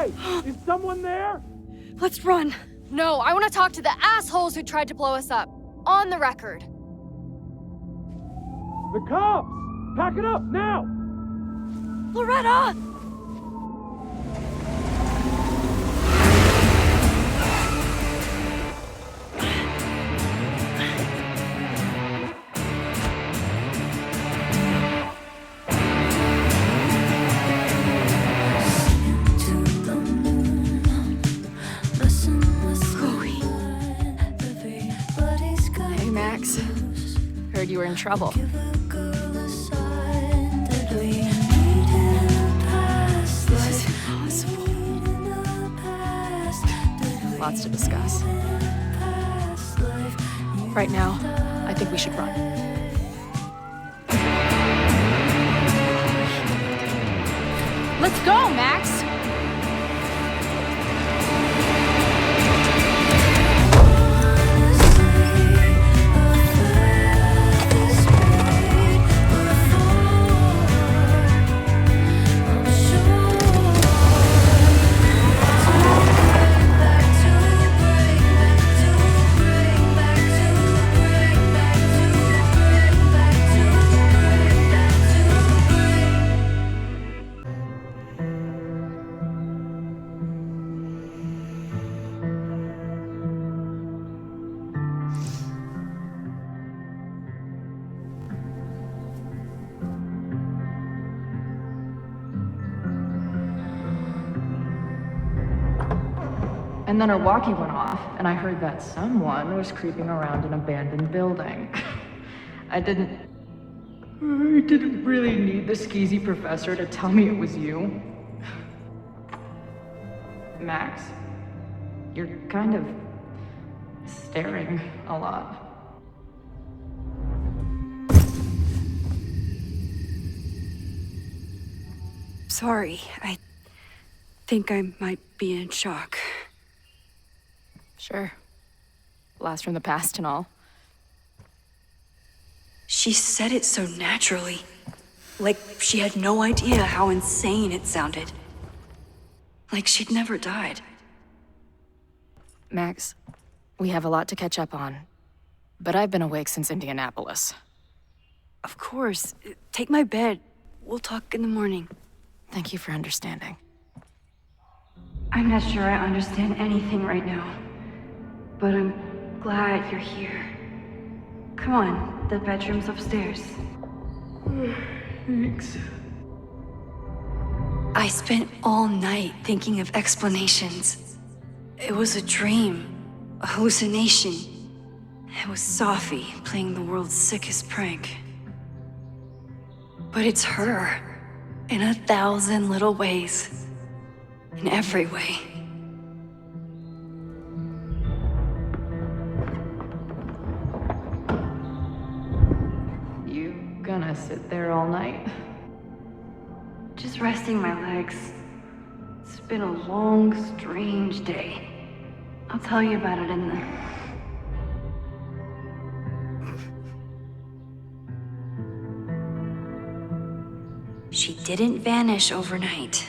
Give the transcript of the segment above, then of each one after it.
Hey, is someone there? Let's run. No, I want to talk to the assholes who tried to blow us up. On the record. The cops! Pack it up, now! Loretta! Hey, Max. Heard you were in trouble. Lots to discuss. Right now, I think we should run. Let's go, Max! And then our walkie went off, and I heard that someone was creeping around an abandoned building. I didn't really need the skeezy professor to tell me it was you. Max, you're kind of staring a lot. Sorry, I think I might be in shock. Sure. Blast from the past and all. She said it so naturally. Like she had no idea how insane it sounded. Like she'd never died. Max, we have a lot to catch up on. But I've been awake since Indianapolis. Of course. Take my bed. We'll talk in the morning. Thank you for understanding. I'm not sure I understand anything right now. But I'm glad you're here. Come on, the bedroom's upstairs. Thanks. I spent all night thinking of explanations. It was a dream, a hallucination. It was Sophie playing the world's sickest prank. But it's her, in 1,000 little ways. In every way. Gonna sit there all night? Just resting my legs. It's been a long, strange day. I'll tell you about it in the... She didn't vanish overnight.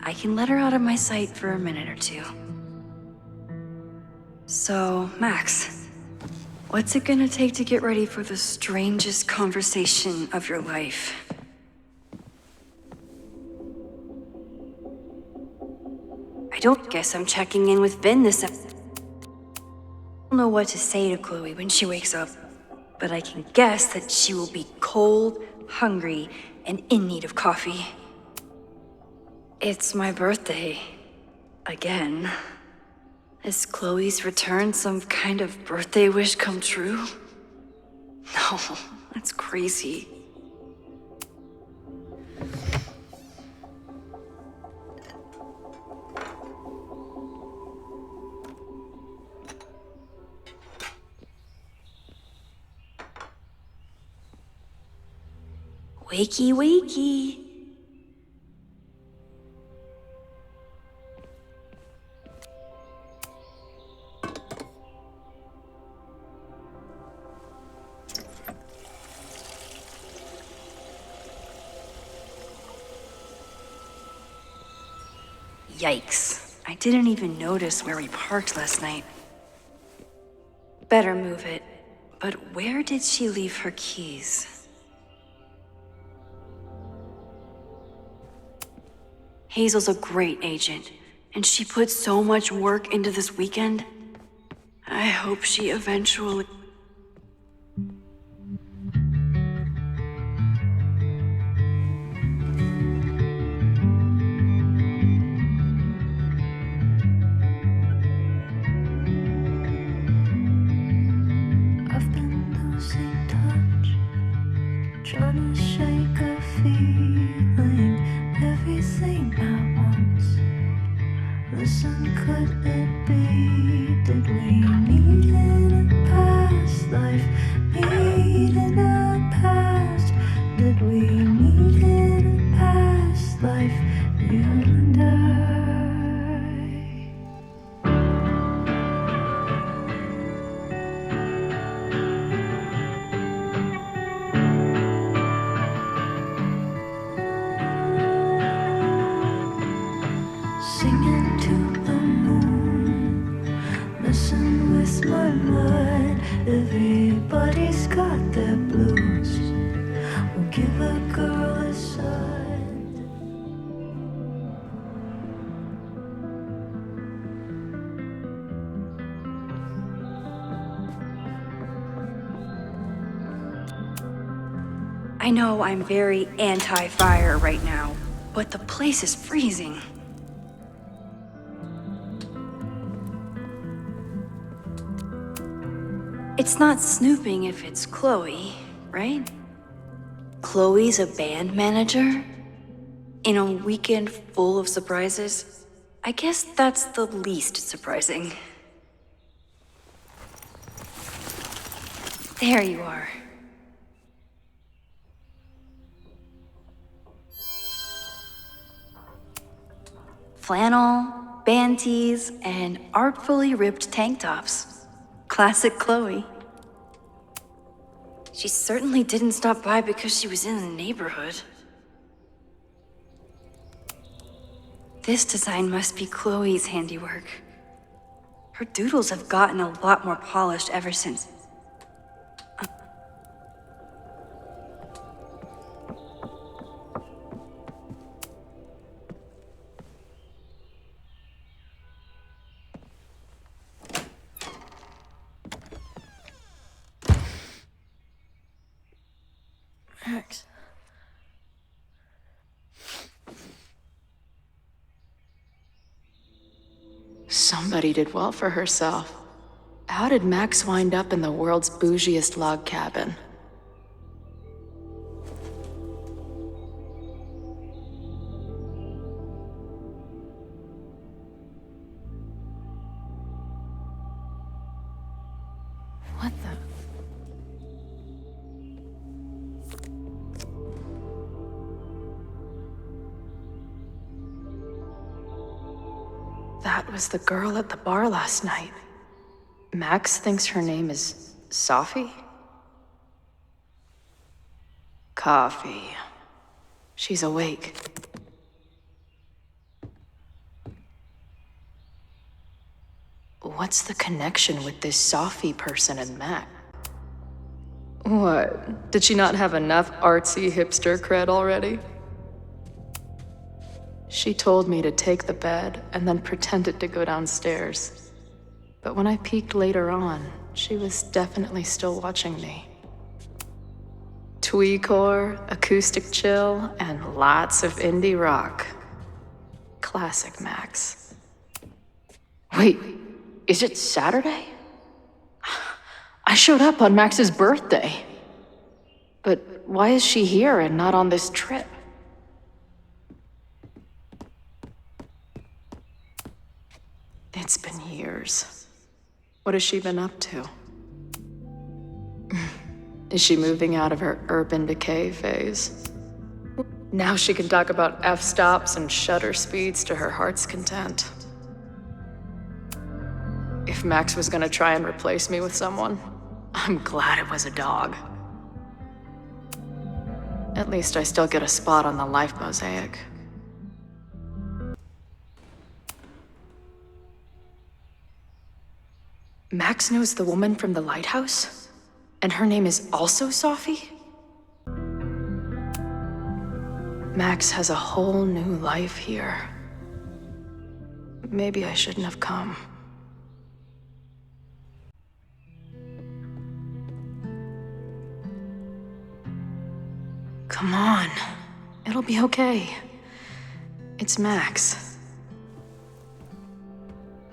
I can let her out of my sight for a minute or two. So, Max, what's it gonna take to get ready for the strangest conversation of your life? I don't guess I'm checking in with Vin this episode. I don't know what to say to Chloe when she wakes up, but I can guess that she will be cold, hungry, and in need of coffee. It's my birthday. Again. Is Chloe's return some kind of birthday wish come true? No, that's crazy. Wakey, wakey. Yikes. I didn't even notice where we parked last night. Better move it. But where did she leave her keys? Hazel's a great agent, and she put so much work into this weekend. I hope she eventually... I've been losing touch, trying to shake a feeling, everything at once. Listen, could it be? Did we meet in a past life? Meet in a past? Did we meet in a past life? You and I. Singing to the moon, messing with my mind. Everybody's got their blues. We'll give a girl a sign. I know I'm very anti-fire right now, but the place is freezing. It's not snooping if it's Chloe, right? Chloe's a band manager? In a weekend full of surprises? I guess that's the least surprising. There you are. Flannel, band tees, and artfully ripped tank tops. Classic Chloe. She certainly didn't stop by because she was in the neighborhood. This design must be Chloe's handiwork. Her doodles have gotten a lot more polished ever since. Max. Somebody did well for herself. How did Max wind up in the world's bougiest log cabin? What the? That was the girl at the bar last night. Max thinks her name is Sophie? Coffee. She's awake. What's the connection with this Sophie person and Max? What? Did she not have enough artsy hipster cred already? She told me to take the bed and then pretended to go downstairs. But when I peeked later on, she was definitely still watching me. Tweecore, acoustic chill, and lots of indie rock. Classic Max. Wait, is it Saturday? I showed up on Max's birthday. But why is she here and not on this trip? It's been years. What has she been up to? Is she moving out of her urban decay phase? Now she can talk about f-stops and shutter speeds to her heart's content. If Max was gonna try and replace me with someone, I'm glad it was a dog. At least I still get a spot on the life mosaic. Max knows the woman from the lighthouse? And her name is also Sophie? Max has a whole new life here. Maybe I shouldn't have come. Come on. It'll be okay. It's Max.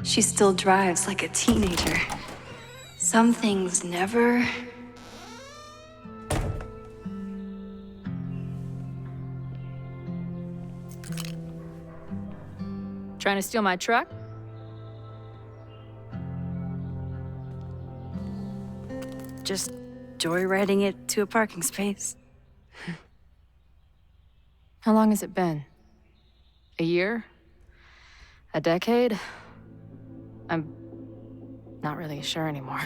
She still drives like a teenager. Some things never... Trying to steal my truck? Just joyriding it to a parking space. How long has it been? A year? A decade? I'm not really sure anymore.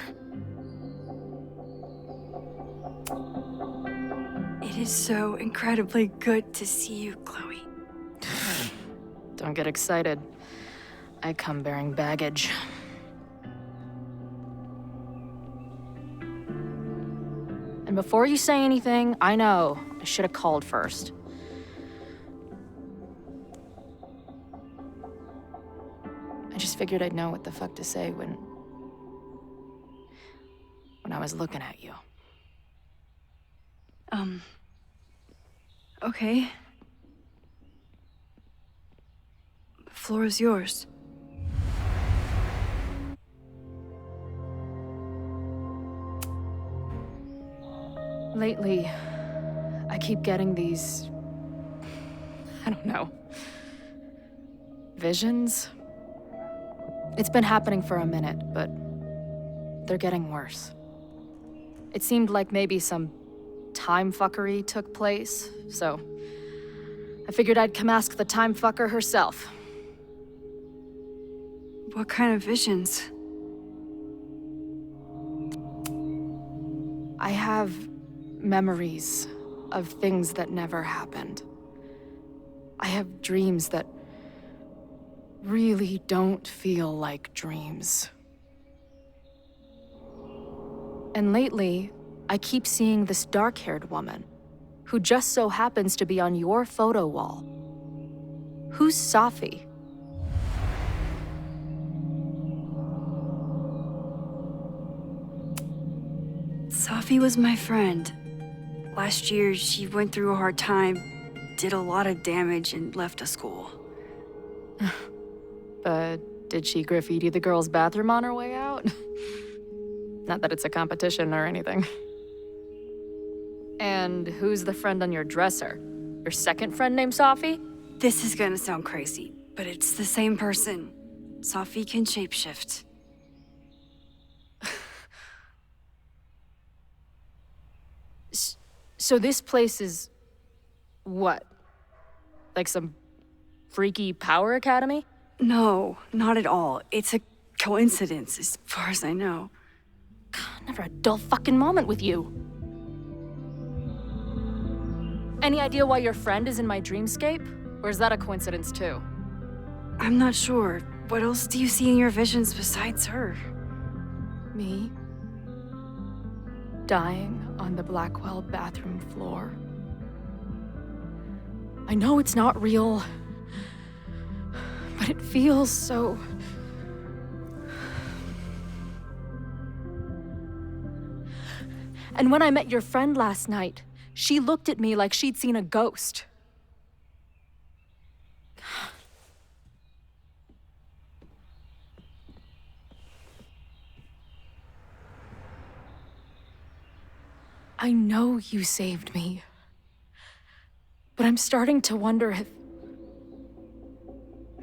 It is so incredibly good to see you, Chloe. Don't get excited. I come bearing baggage. And before you say anything, I know I should have called first. I just figured I'd know what the fuck to say when I was looking at you. Okay. The floor is yours. Lately, I keep getting these... I don't know. Visions? It's been happening for a minute, but they're getting worse. It seemed like maybe some time fuckery took place, so I figured I'd come ask the time fucker herself. What kind of visions? I have memories of things that never happened. I have dreams that really don't feel like dreams. And lately, I keep seeing this dark-haired woman, who just so happens to be on your photo wall. Who's Sophie? Sophie was my friend. Last year, she went through a hard time, did a lot of damage, and left the school. But did she graffiti the girls' bathroom on her way out? Not that it's a competition or anything. And who's the friend on your dresser? Your second friend named Sophie? This is gonna sound crazy, but it's the same person. Sophie can shapeshift. So this place is... what? Like some freaky power academy? No, not at all. It's a coincidence, as far as I know. God, never a dull fucking moment with you. Any idea why your friend is in my dreamscape? Or is that a coincidence too? I'm not sure. What else do you see in your visions besides her? Me? Dying on the Blackwell bathroom floor. I know it's not real, but it feels so... And when I met your friend last night, she looked at me like she'd seen a ghost. I know you saved me, but I'm starting to wonder if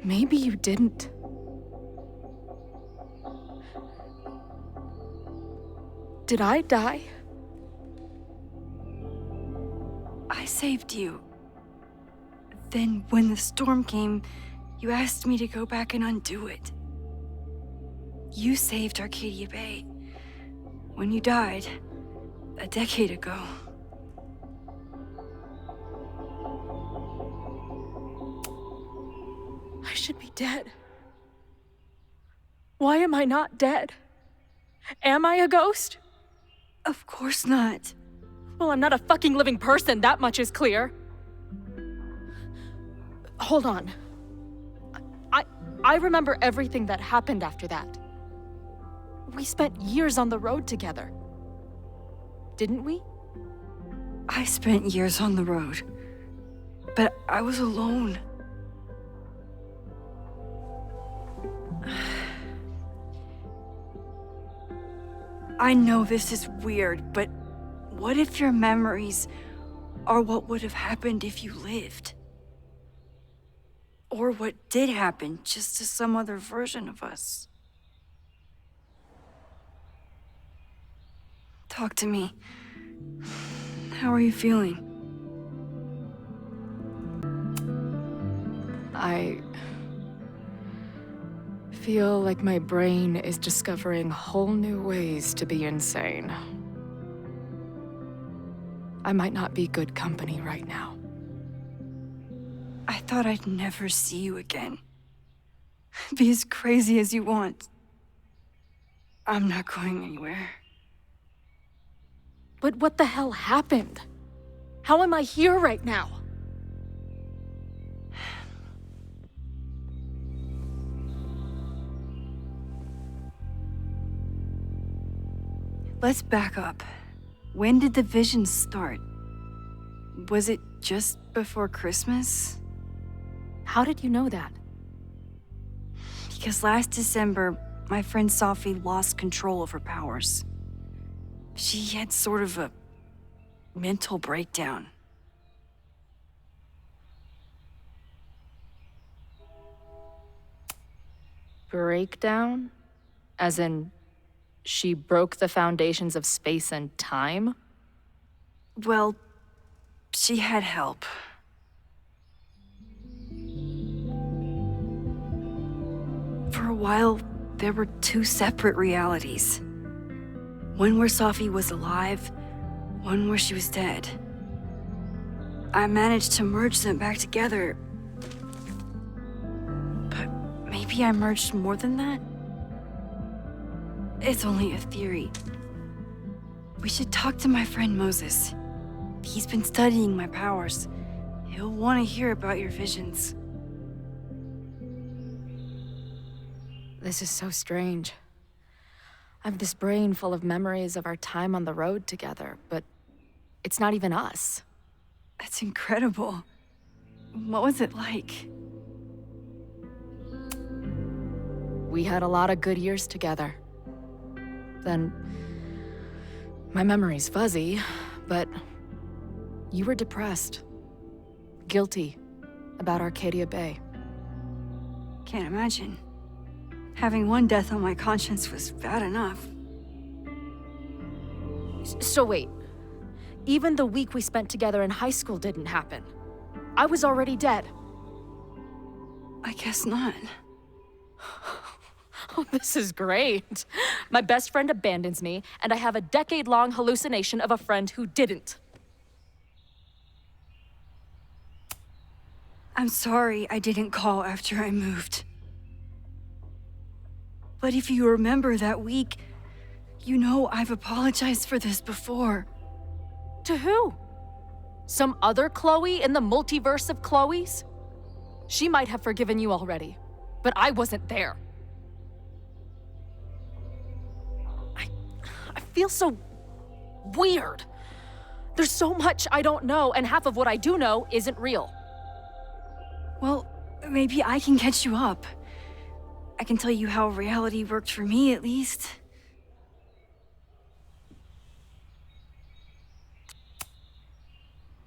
maybe you didn't. Did I die? I saved you. Then, when the storm came, you asked me to go back and undo it. You saved Arcadia Bay. When you died, a decade ago. I should be dead. Why am I not dead? Am I a ghost? Of course not. Well, I'm not a fucking living person, that much is clear. Hold on. I remember everything that happened after that. We spent years on the road together. Didn't we? I spent years on the road, but I was alone. I know this is weird, but what if your memories are what would have happened if you lived? Or what did happen, just to some other version of us? Talk to me. How are you feeling? I feel like my brain is discovering whole new ways to be insane. I might not be good company right now. I thought I'd never see you again. Be as crazy as you want. I'm not going anywhere. But what the hell happened? How am I here right now? Let's back up. When did the visions start? Was it just before Christmas? How did you know that? Because last December, my friend Sophie lost control of her powers. She had sort of a mental breakdown. Breakdown? As in, she broke the foundations of space and time? Well, she had help. For a while, there were two separate realities. One where Sophie was alive, one where she was dead. I managed to merge them back together. But maybe I merged more than that? It's only a theory. We should talk to my friend Moses. He's been studying my powers. He'll want to hear about your visions. This is so strange. I have this brain full of memories of our time on the road together, but it's not even us. That's incredible. What was it like? We had a lot of good years together. Then, my memory's fuzzy, but you were depressed, guilty about Arcadia Bay. Can't imagine. Having one death on my conscience was bad enough. So wait, even the week we spent together in high school didn't happen. I was already dead. I guess not. Oh, this is great. My best friend abandons me, and I have a decade-long hallucination of a friend who didn't. I'm sorry I didn't call after I moved. But if you remember that week, you know I've apologized for this before. To who? Some other Chloe in the multiverse of Chloes? She might have forgiven you already, but I wasn't there. I feel so weird. There's so much I don't know, and half of what I do know isn't real. Well, maybe I can catch you up. I can tell you how reality worked for me, at least.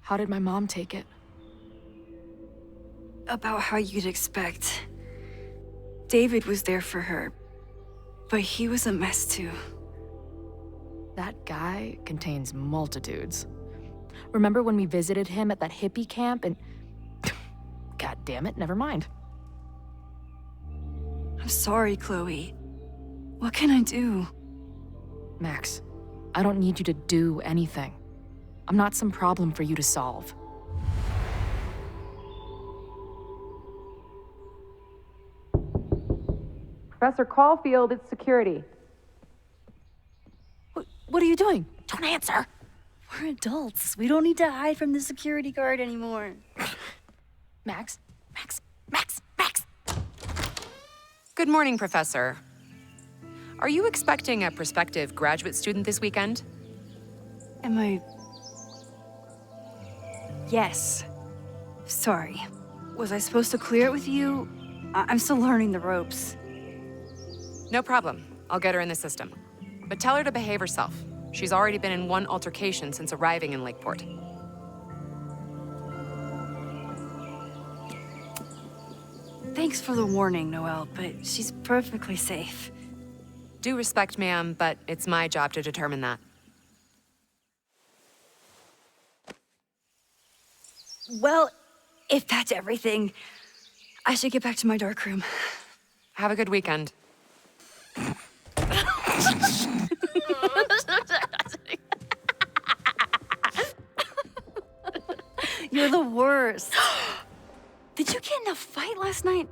How did my mom take it? About how you'd expect. David was there for her, but he was a mess too. That guy contains multitudes. Remember when we visited him at that hippie camp and... God damn it, never mind. I'm sorry, Chloe. What can I do? Max, I don't need you to do anything. I'm not some problem for you to solve. Professor Caulfield, it's security. What are you doing? Don't answer! We're adults. We don't need to hide from the security guard anymore. Max? Good morning, Professor. Are you expecting a prospective graduate student this weekend? Am I... Yes. Sorry. Was I supposed to clear it with you? I'm still learning the ropes. No problem. I'll get her in the system. But tell her to behave herself. She's already been in one altercation since arriving in Lakeport. Thanks for the warning, Noelle, but she's perfectly safe. Due respect, ma'am, but it's my job to determine that. Well, if that's everything, I should get back to my darkroom. Have a good weekend. You're the worst. Did you get in a fight last night?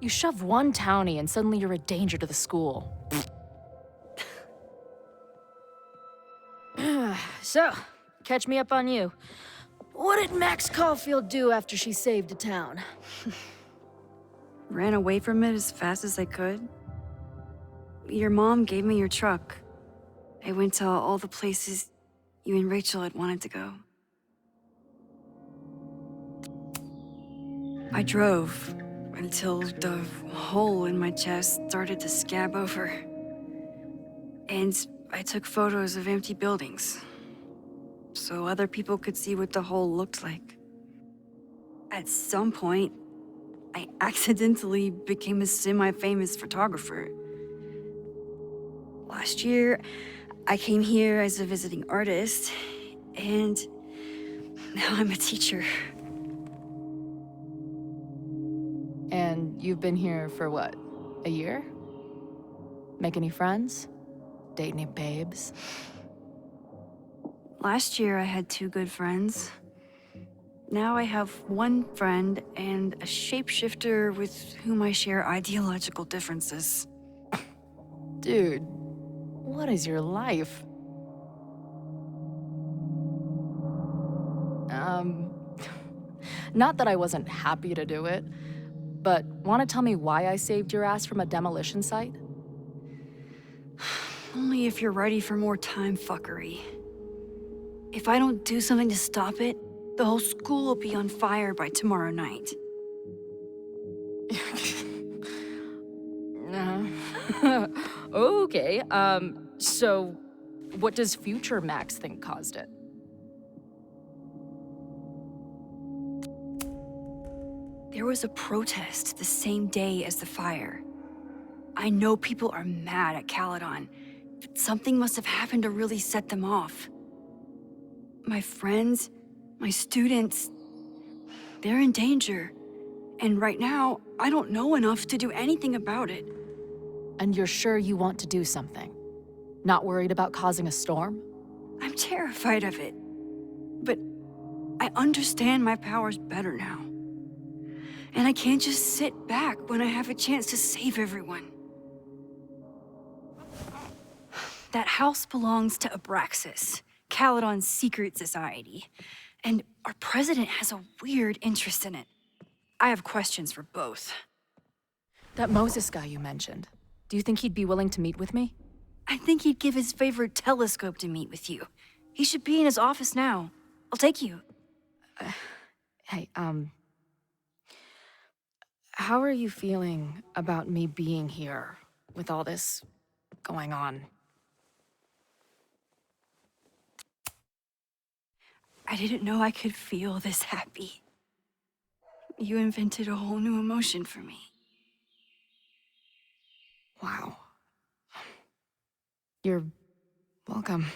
You shove one townie and suddenly you're a danger to the school. So, catch me up on you. What did Max Caulfield do after she saved a town? Ran away from it as fast as I could. Your mom gave me your truck. I went to all the places you and Rachel had wanted to go. I drove until the hole in my chest started to scab over. And I took photos of empty buildings, so other people could see what the hole looked like. At some point, I accidentally became a semi-famous photographer. Last year, I came here as a visiting artist, and now I'm a teacher. And you've been here for what? A year? Make any friends? Date any babes? Last year, I had 2 good friends. Now I have 1 friend and a shapeshifter with whom I share ideological differences. Dude, what is your life? Not that I wasn't happy to do it, but wanna tell me why I saved your ass from a demolition site? Only if you're ready for more time fuckery. If I don't do something to stop it, the whole school will be on fire by tomorrow night. Okay, so what does future Max think caused it? There was a protest the same day as the fire. I know people are mad at Caledon, but something must have happened to really set them off. My friends, my students, they're in danger. And right now, I don't know enough to do anything about it. And you're sure you want to do something? Not worried about causing a storm? I'm terrified of it. But I understand my powers better now. And I can't just sit back when I have a chance to save everyone. That house belongs to Abraxas, Caledon's secret society. And our president has a weird interest in it. I have questions for both. That Moses guy you mentioned, do you think he'd be willing to meet with me? I think he'd give his favorite telescope to meet with you. He should be in his office now. I'll take you. Hey, how are you feeling about me being here with all this going on? I didn't know I could feel this happy. You invented a whole new emotion for me. Wow. You're welcome.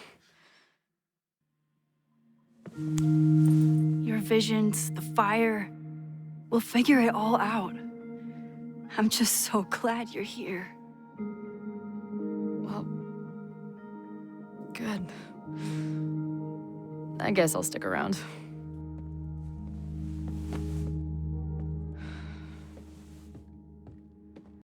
Your visions, the fire, we'll figure it all out. I'm just so glad you're here. Well, good. I guess I'll stick around.